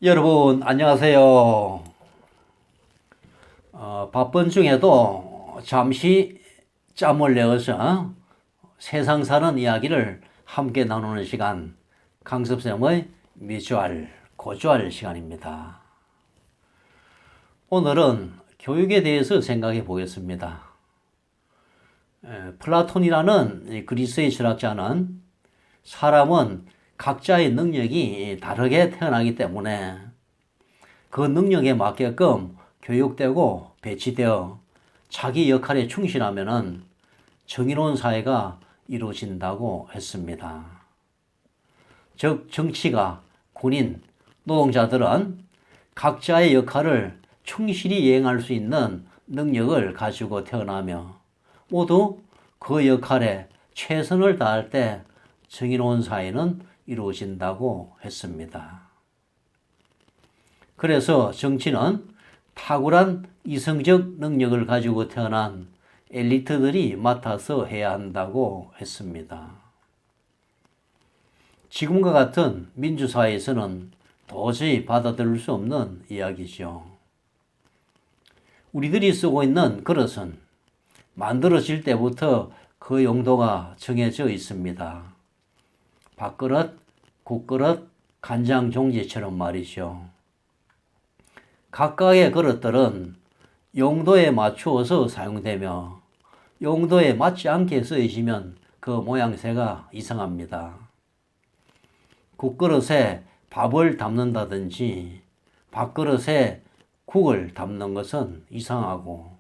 여러분 안녕하세요. 바쁜 중에도 잠시 짬을 내어서 세상 사는 이야기를 함께 나누는 시간, 강습쌤의 미주알, 고주알 시간입니다. 오늘은 교육에 대해서 생각해 보겠습니다. 플라톤이라는 그리스의 철학자는 사람은 각자의 능력이 다르게 태어나기 때문에 그 능력에 맞게끔 교육되고 배치되어 자기 역할에 충실하면은 정의로운 사회가 이루어진다고 했습니다. 즉 정치가, 군인, 노동자들은 각자의 역할을 충실히 이행할 수 있는 능력을 가지고 태어나며 모두 그 역할에 최선을 다할 때 정의로운 사회는 이루어진다고 했습니다. 그래서 정치는 탁월한 이성적 능력을 가지고 태어난 엘리트들이 맡아서 해야 한다고 했습니다. 지금과 같은 민주사회에서는 도저히 받아들일 수 없는 이야기죠. 우리들이 쓰고 있는 그릇은 만들어질 때부터 그 용도가 정해져 있습니다. 밥그릇, 국그릇, 간장 종지처럼 말이죠. 각각의 그릇들은 용도에 맞추어서 사용되며 용도에 맞지 않게 쓰여지면 그 모양새가 이상합니다. 국그릇에 밥을 담는다든지 밥그릇에 국을 담는 것은 이상하고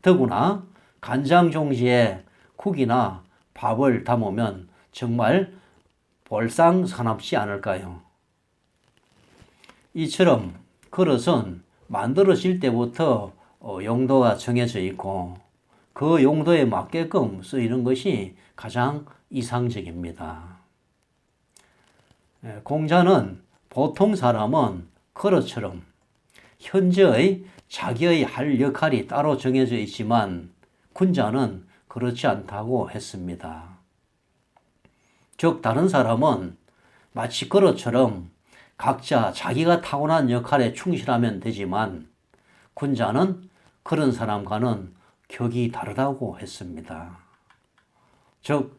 더구나 간장 종지에 국이나 밥을 담으면 정말 볼상사납지 않을까요? 이처럼 그릇은 만들어질 때부터 용도가 정해져 있고 그 용도에 맞게끔 쓰이는 것이 가장 이상적입니다. 공자는 보통 사람은 그릇처럼 현재의 자기의 할 역할이 따로 정해져 있지만 군자는 그렇지 않다고 했습니다. 즉 다른 사람은 마치 그릇처럼 각자 자기가 타고난 역할에 충실하면 되지만 군자는 그런 사람과는 격이 다르다고 했습니다. 즉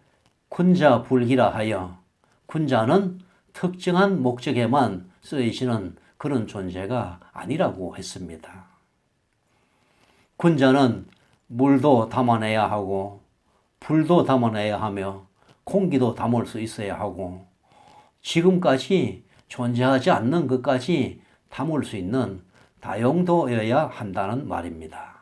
군자불기라 하여 군자는 특정한 목적에만 쓰이시는 그런 존재가 아니라고 했습니다. 군자는 물도 담아내야 하고 불도 담아내야 하며 공기도 담을 수 있어야 하고 지금까지 존재하지 않는 것까지 담을 수 있는 다용도여야 한다는 말입니다.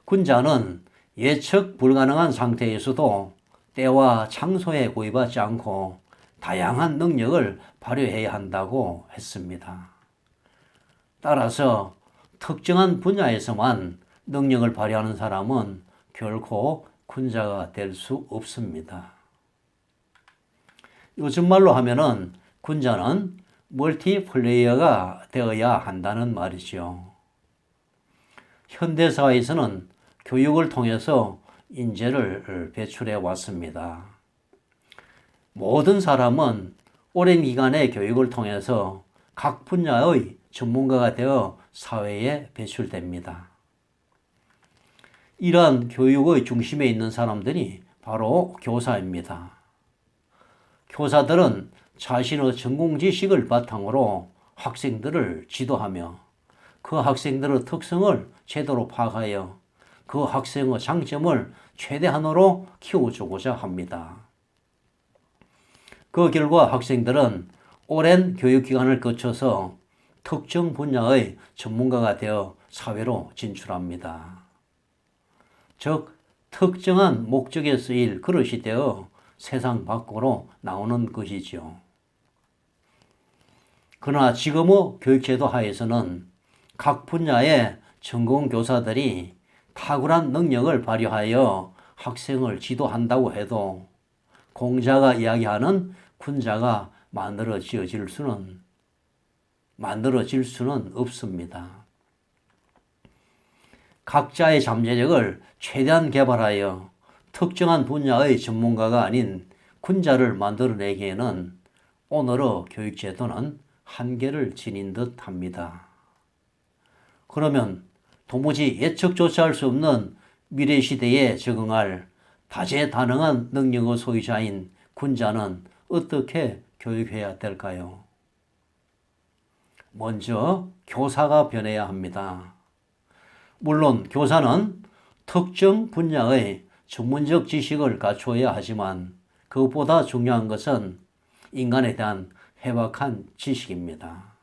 군자는 예측 불가능한 상태에서도 때와 장소에 구애받지 않고 다양한 능력을 발휘해야 한다고 했습니다. 따라서 특정한 분야에서만 능력을 발휘하는 사람은 결코 군자가 될 수 없습니다. 요즘 말로 하면은 군자는 멀티플레이어가 되어야 한다는 말이죠. 현대사회에서는 교육을 통해서 인재를 배출해 왔습니다. 모든 사람은 오랜 기간의 교육을 통해서 각 분야의 전문가가 되어 사회에 배출됩니다. 이러한 교육의 중심에 있는 사람들이 바로 교사입니다. 교사들은 자신의 전공 지식을 바탕으로 학생들을 지도하며 그 학생들의 특성을 제대로 파악하여 그 학생의 장점을 최대한으로 키워주고자 합니다. 그 결과 학생들은 오랜 교육기간을 거쳐서 특정 분야의 전문가가 되어 사회로 진출합니다. 즉 특정한 목적에 쓰일 그릇이 되어 세상 밖으로 나오는 것이죠. 그러나 지금의 교육제도 하에서는 각 분야의 전공 교사들이 탁월한 능력을 발휘하여 학생을 지도한다고 해도 공자가 이야기하는 군자가 만들어질 수는 없습니다. 각자의 잠재력을 최대한 개발하여 특정한 분야의 전문가가 아닌 군자를 만들어내기에는 오늘의 교육제도는 한계를 지닌 듯 합니다. 그러면 도무지 예측조차 할 수 없는 미래 시대에 적응할 다재다능한 능력의 소유자인 군자는 어떻게 교육해야 될까요? 먼저 교사가 변해야 합니다. 물론 교사는 특정 분야의 전문적 지식을 갖추어야 하지만 그것보다 중요한 것은 인간에 대한 해박한 지식입니다.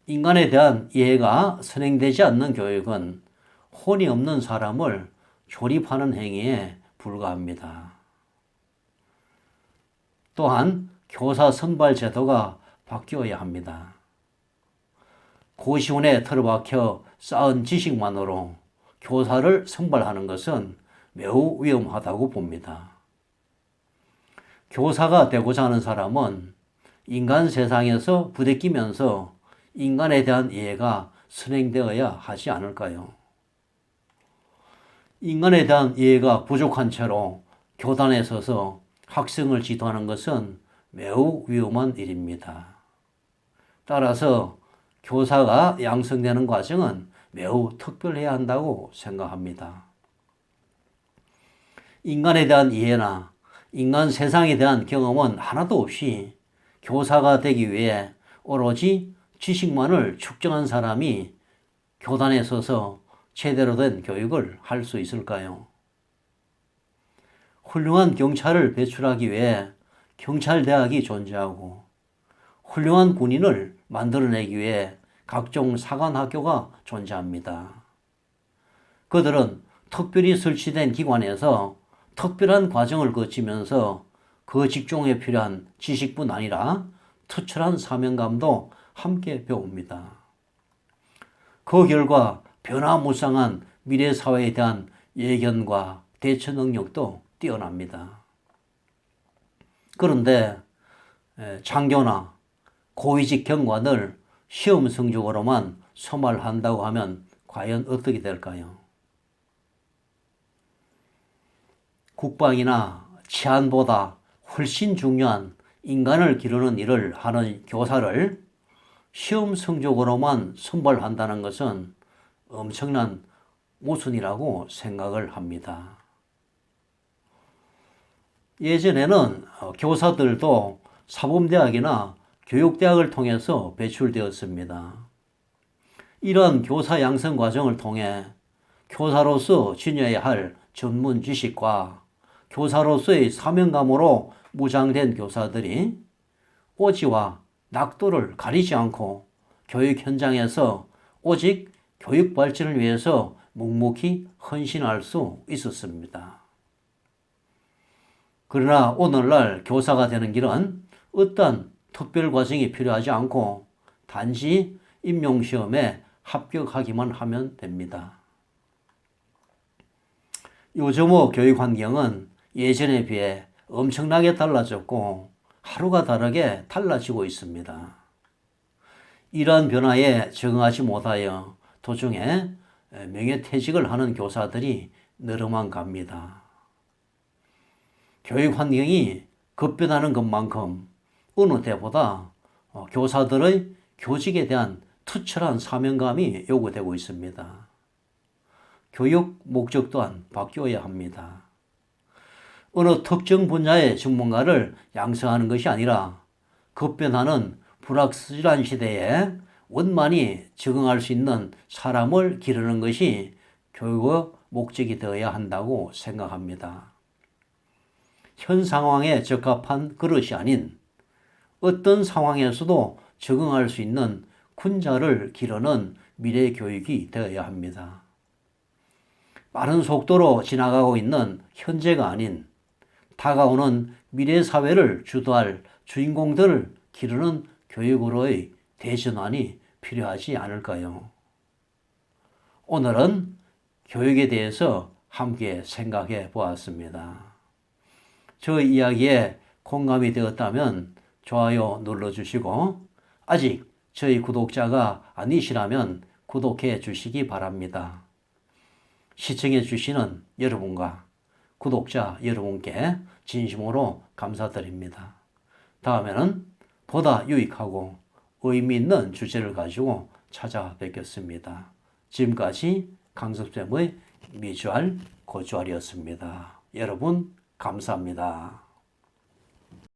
인간에 대한 이해가 선행되지 않는 교육은 혼이 없는 사람을 조립하는 행위에 불과합니다. 또한 교사 선발 제도가 바뀌어야 합니다. 고시원에 틀어박혀 쌓은 지식만으로 교사를 선발하는 것은 매우 위험하다고 봅니다. 교사가 되고자 하는 사람은 인간 세상에서 부대끼면서 인간에 대한 이해가 선행되어야 하지 않을까요? 인간에 대한 이해가 부족한 채로 교단에 서서 학생을 지도하는 것은 매우 위험한 일입니다. 따라서 교사가 양성되는 과정은 매우 특별해야 한다고 생각합니다. 인간에 대한 이해나 인간 세상에 대한 경험은 하나도 없이 교사가 되기 위해 오로지 지식만을 축적한 사람이 교단에 서서 제대로 된 교육을 할 수 있을까요? 훌륭한 경찰을 배출하기 위해 경찰대학이 존재하고 훌륭한 군인을 만들어내기 위해 각종 사관학교가 존재합니다. 그들은 특별히 설치된 기관에서 특별한 과정을 거치면서 그 직종에 필요한 지식뿐 아니라 특출한 사명감도 함께 배웁니다. 그 결과 변화무쌍한 미래 사회에 대한 예견과 대처 능력도 뛰어납니다. 그런데 장교나 고위직 경관을 시험 성적으로만 소말한다고 하면 과연 어떻게 될까요? 국방이나 치안보다 훨씬 중요한 인간을 기르는 일을 하는 교사를 시험 성적으로만 선발한다는 것은 엄청난 모순이라고 생각을 합니다. 예전에는 교사들도 사범대학이나 교육대학을 통해서 배출되었습니다. 이러한 교사 양성 과정을 통해 교사로서 지녀야 할 전문 지식과 교사로서의 사명감으로 무장된 교사들이 오지와 낙도를 가리지 않고 교육 현장에서 오직 교육 발전을 위해서 묵묵히 헌신할 수 있었습니다. 그러나 오늘날 교사가 되는 길은 어떠한 특별 과정이 필요하지 않고 단지 임용시험에 합격하기만 하면 됩니다. 요즘의 교육 환경은 예전에 비해 엄청나게 달라졌고 하루가 다르게 달라지고 있습니다. 이러한 변화에 적응하지 못하여 도중에 명예퇴직을 하는 교사들이 늘어만 갑니다. 교육 환경이 급변하는 것만큼 어느 때보다 교사들의 교직에 대한 투철한 사명감이 요구되고 있습니다. 교육 목적 또한 바뀌어야 합니다. 어느 특정 분야의 전문가를 양성하는 것이 아니라 급변하는 불확실한 시대에 원만히 적응할 수 있는 사람을 기르는 것이 교육의 목적이 되어야 한다고 생각합니다. 현 상황에 적합한 그릇이 아닌 어떤 상황에서도 적응할 수 있는 군자를 기르는 미래 교육이 되어야 합니다. 빠른 속도로 지나가고 있는 현재가 아닌 다가오는 미래 사회를 주도할 주인공들을 기르는 교육으로의 대전환이 필요하지 않을까요? 오늘은 교육에 대해서 함께 생각해 보았습니다. 저 이야기에 공감이 되었다면 좋아요 눌러주시고 아직 저희 구독자가 아니시라면 구독해 주시기 바랍니다. 시청해 주시는 여러분과 구독자 여러분께 진심으로 감사드립니다. 다음에는 보다 유익하고 의미 있는 주제를 가지고 찾아뵙겠습니다. 지금까지 강섭쌤의 미주알 고주알이었습니다. 여러분 감사합니다.